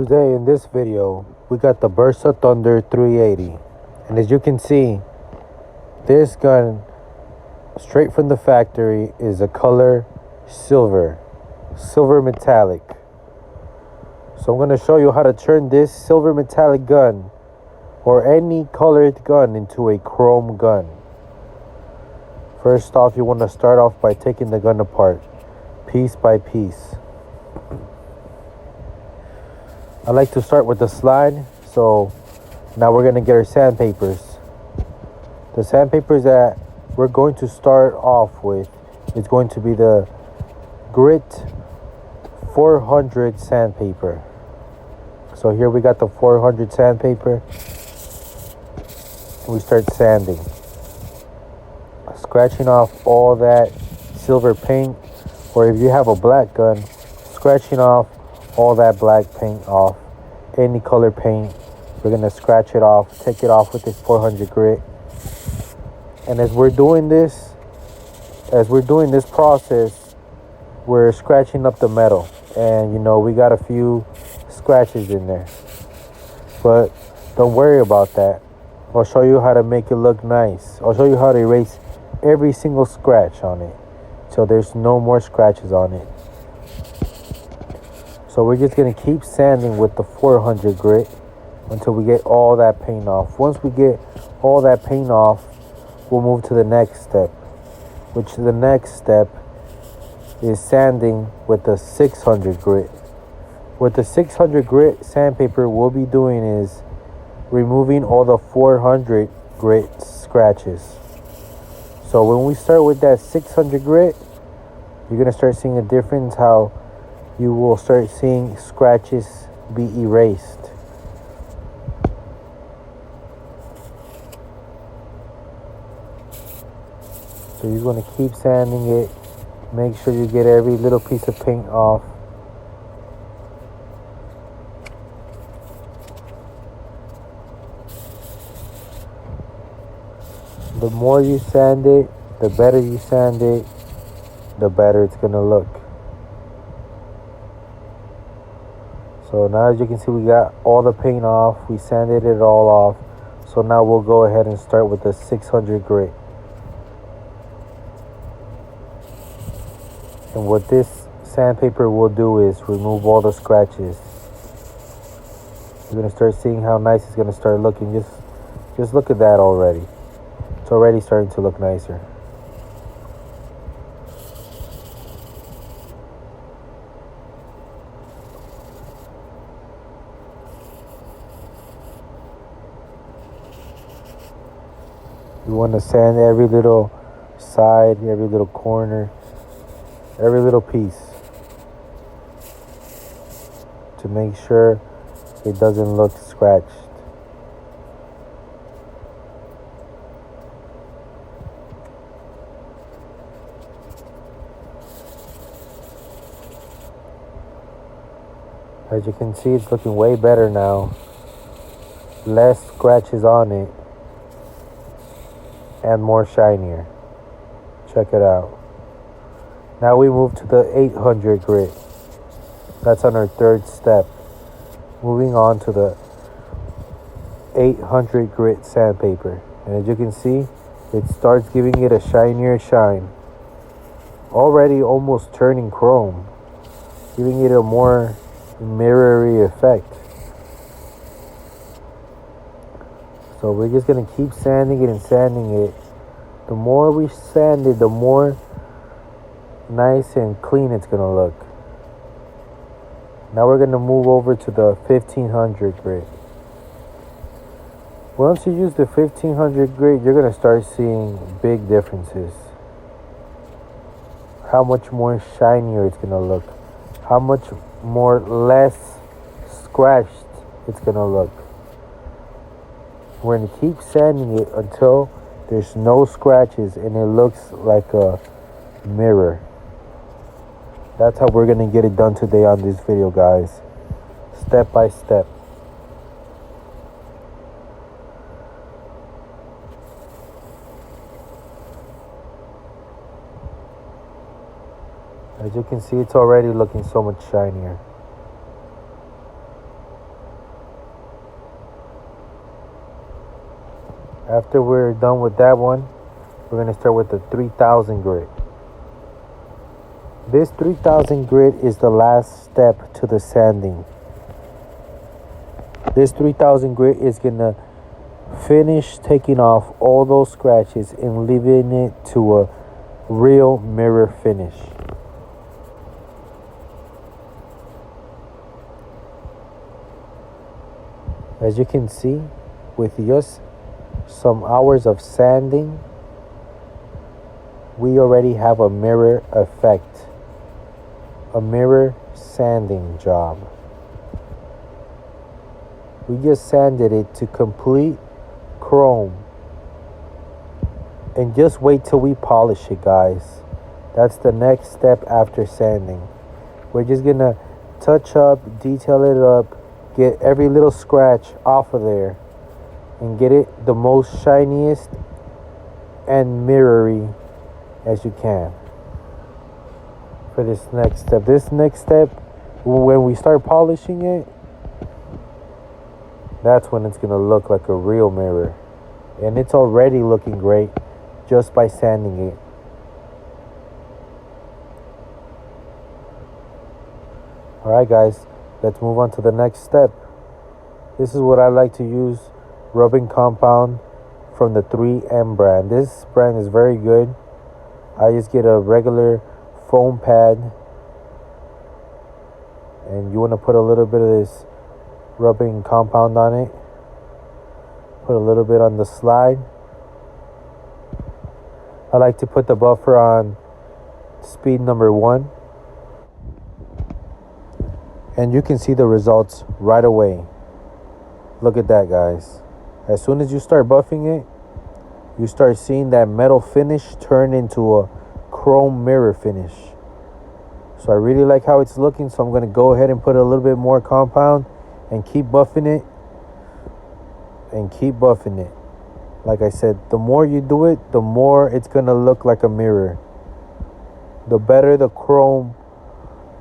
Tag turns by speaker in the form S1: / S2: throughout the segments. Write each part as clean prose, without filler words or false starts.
S1: Today in this video, we got the Bersa Thunder 380. And as you can see, this gun, straight from the factory, is a color silver metallic. So I'm going to show you how to turn this silver metallic gun or any colored gun into a chrome gun. First off, you want to start off by taking the gun apart, piece by piece. I like to start with the slide, so now we're going to get our sandpapers. The sandpapers that we're going to start off with is going to be the Grit 400 sandpaper. So here we got the 400 sandpaper. We start sanding, scratching off all that silver paint, or if you have a black gun, scratching off all that black paint off. Any color paint, we're gonna scratch it off, take it off with this 400 grit. And as we're doing this process, we're scratching up the metal, and we got a few scratches in there, but don't worry about that. I'll show you how to make it look nice. I'll show you how to erase every single scratch on it so there's no more scratches on it. So we're just going to keep sanding with the 400 grit until we get all that paint off. Once we get all that paint off, we'll move to the next step, which the next step is sanding with the 600 grit. With the 600 grit sandpaper, we'll be doing is removing all the 400 grit scratches. So when we start with that 600 grit, you're going to start seeing a difference, how you will start seeing scratches be erased. So you're going to keep sanding it. Make sure you get every little piece of paint off. The more you sand it, the better you sand it, the better it's going to look. So now as you can see, we got all the paint off. We sanded it all off. So now we'll go ahead and start with the 600 grit. And what this sandpaper will do is remove all the scratches. You're going to start seeing how nice it's going to start looking. Just look at that already. It's already starting to look nicer. You want to sand every little side, every little corner, every little piece to make sure it doesn't look scratched. As you can see, it's looking way better now. Less scratches on it and more shinier. Check it out. Now we move to the 800 grit. That's on our third step. Moving on to the 800 grit sandpaper. And as you can see, it starts giving it a shinier shine. Already almost turning chrome, giving it a more mirrory effect. So we're just going to keep sanding it and sanding it. The more we sand it, the more nice and clean it's going to look. Now we're going to move over to the 1500 grit. Once you use the 1500 grit, you're going to start seeing big differences. How much more shinier it's going to look. How much more less scratched it's going to look. We're going to keep sanding it until there's no scratches and it looks like a mirror. That's how we're going to get it done today on this video, guys. Step by step. As you can see, it's already looking so much shinier. After we're done with that one, we're going to start with the 3000 grit. This 3000 grit is the last step to the sanding. This 3000 grit is going to finish taking off all those scratches and leaving it to a real mirror finish. As you can see, with just some hours of sanding, we already have a mirror effect, a mirror sanding job. We just sanded it to complete chrome, and just wait till we polish it, guys. That's the next step after sanding. We're just gonna touch up, detail it up, get every little scratch off of there, and get it the most shiniest and mirrory as you can for this next step. This next step, when we start polishing it, that's when it's gonna look like a real mirror. And it's already looking great just by sanding it. Alright guys, let's move on to the next step. This is what I like to use, rubbing compound from the 3M brand. This brand is very good. I just get a regular foam pad, and you want to put a little bit of this rubbing compound on it. Put a little bit on the slide. I like to put the buffer on speed number 1. And you can see the results right away. Look at that, guys. As soon as you start buffing it, you start seeing that metal finish turn into a chrome mirror finish. So I really like how it's looking, so I'm going to go ahead and put a little bit more compound and keep buffing it. And keep buffing it. Like I said, the more you do it, the more it's going to look like a mirror. The better the chrome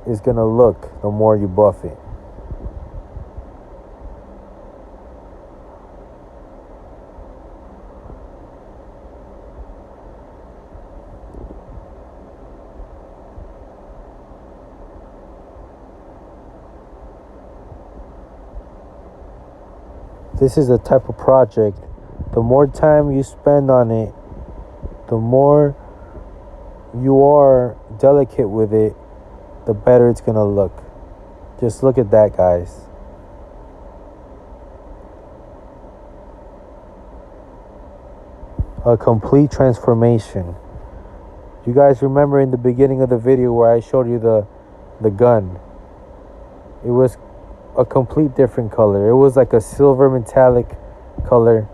S1: is going to look, the more you buff it. This is the type of project, the more time you spend on it, the more you are delicate with it, the better it's going to look. Just look at that, guys. A complete transformation. You guys remember in the beginning of the video where I showed you the gun? It was a complete different color. It was like a silver metallic color,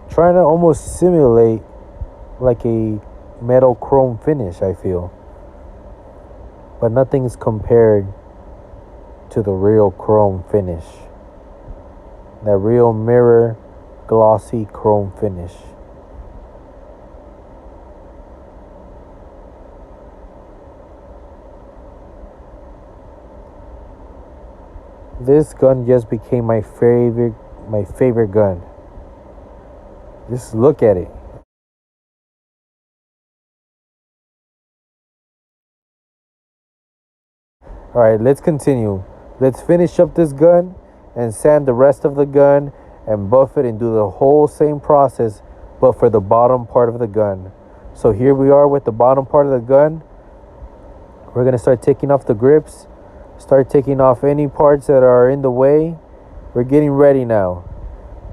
S1: trying to almost simulate like a metal chrome finish, I feel. But nothing's compared to the real chrome finish. That real mirror glossy chrome finish. This gun just became my favorite gun. Just look at it. Alright, let's continue. Let's finish up this gun and sand the rest of the gun and buff it and do the whole same process, but for the bottom part of the gun. So here we are with the bottom part of the gun. We're going to start taking off the grips. Start taking off any parts that are in the way. We're getting ready now.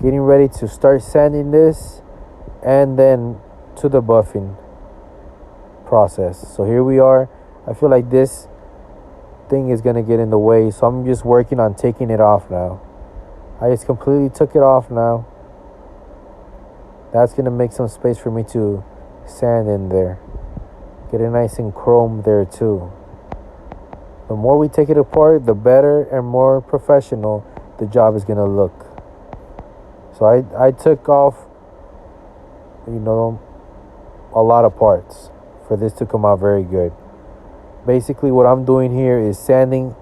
S1: Getting ready to start sanding this and then to the buffing process. So here we are. I feel like this thing is going to get in the way, so I'm just working on taking it off now. I just completely took it off now. That's going to make some space for me to sand in there. Get it nice and chrome there too. The more we take it apart, the better and more professional the job is going to look. So I took off, a lot of parts for this to come out very good. Basically what I'm doing here is sanding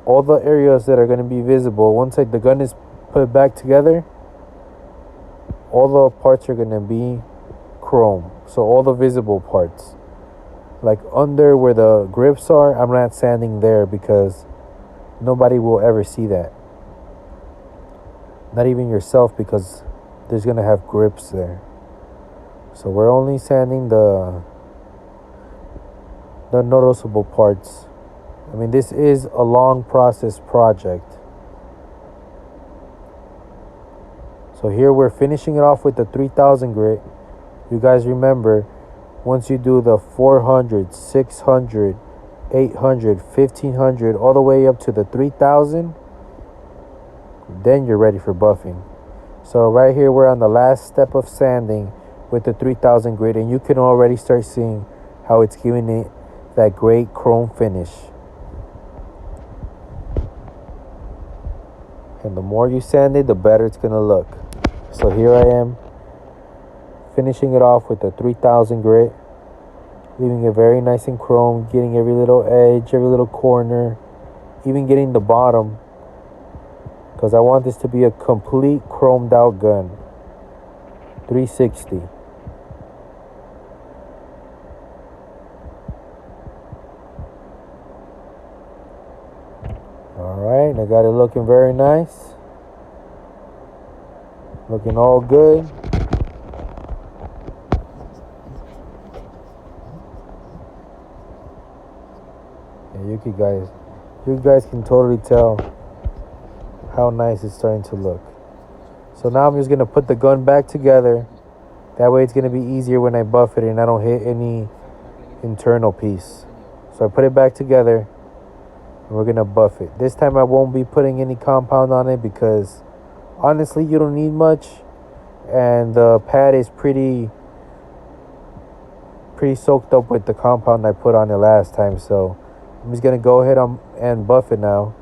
S1: all the areas that are going to be visible. Once the gun is put back together, all the parts are gonna be chrome. So all the visible parts, like under where the grips are, I'm not sanding there because nobody will ever see that. Not even yourself, because there's gonna have grips there. So we're only sanding the noticeable parts. I mean, this is a long process project. So here we're finishing it off with the 3000 grit. You guys remember, once you do the 400, 600, 800, 1500, all the way up to the 3000, then you're ready for buffing. So right here we're on the last step of sanding with the 3000 grit, and you can already start seeing how it's giving it that great chrome finish. And the more you sand it, the better it's gonna look. So here I am, finishing it off with the 3000 grit, leaving it very nice and chrome, getting every little edge, every little corner, even getting the bottom, because I want this to be a complete chromed out gun. 360. Alright, I got it looking very nice. Looking all good. And you guys can totally tell how nice it's starting to look. So now I'm just gonna put the gun back together. That way it's gonna be easier when I buff it and I don't hit any internal piece. So I put it back together and we're gonna buff it. This time I won't be putting any compound on it because honestly you don't need much, and the pad is pretty soaked up with the compound I put on it last time. So I'm just gonna go ahead and buff it now.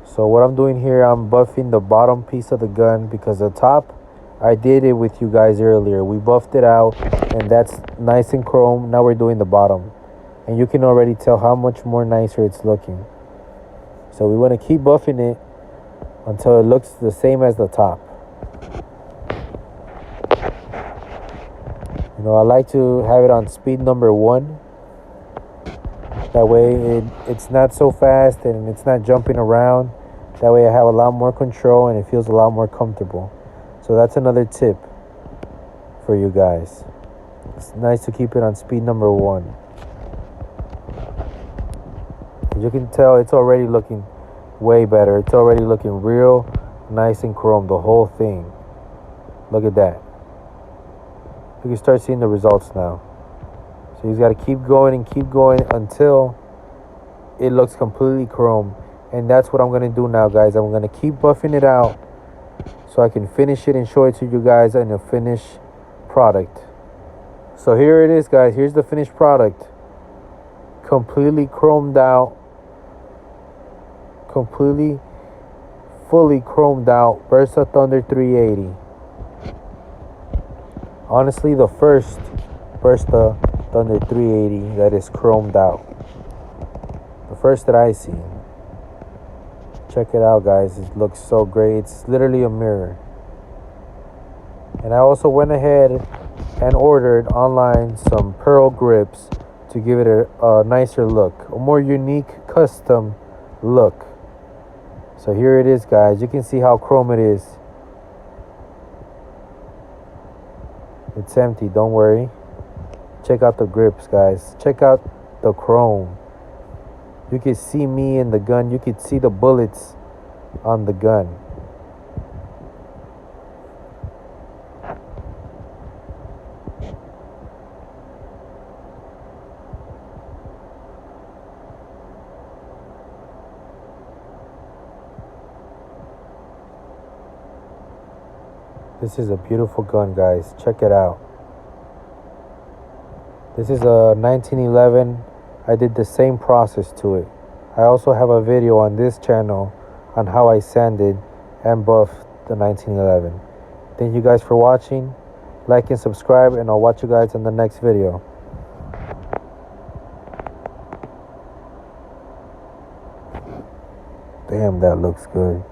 S1: So what I'm doing here, I'm buffing the bottom piece of the gun because the top, I did it with you guys earlier. We buffed it out and that's nice and chrome. Now we're doing the bottom. And you can already tell how much more nicer it's looking. So we want to keep buffing it until it looks the same as the top. You know, I like to have it on speed number 1. That way it's not so fast and it's not jumping around. That way I have a lot more control and it feels a lot more comfortable. So that's another tip for you guys. It's nice to keep it on speed number 1. As you can tell, it's already looking way better. It's already looking real nice and chrome, the whole thing. Look at that. You can start seeing the results now. So you got to keep going until it looks completely chrome. And that's what I'm going to do now, guys. I'm going to keep buffing it out so I can finish it and show it to you guys in a finished product. So here it is, guys. Here's the finished product. Completely chromed out. Fully chromed out Bersa Thunder 380. Honestly, the first Bersa Thunder 380 that is chromed out. The first that I seen. Check it out, guys. It looks so great. It's literally a mirror. And I also went ahead and ordered online some pearl grips to give it a nicer look, a more unique custom look. So here it is, guys. You can see how chrome it is. It's empty, don't worry. Check out the grips, guys. Check out the chrome. You can see me in the gun. You can see the bullets on the gun. This is a beautiful gun, guys. Check it out. This is a 1911. I did the same process to it. I also have a video on this channel on how I sanded and buffed the 1911. Thank you guys for watching. Like and subscribe, and I'll watch you guys in the next video. Damn, that looks good.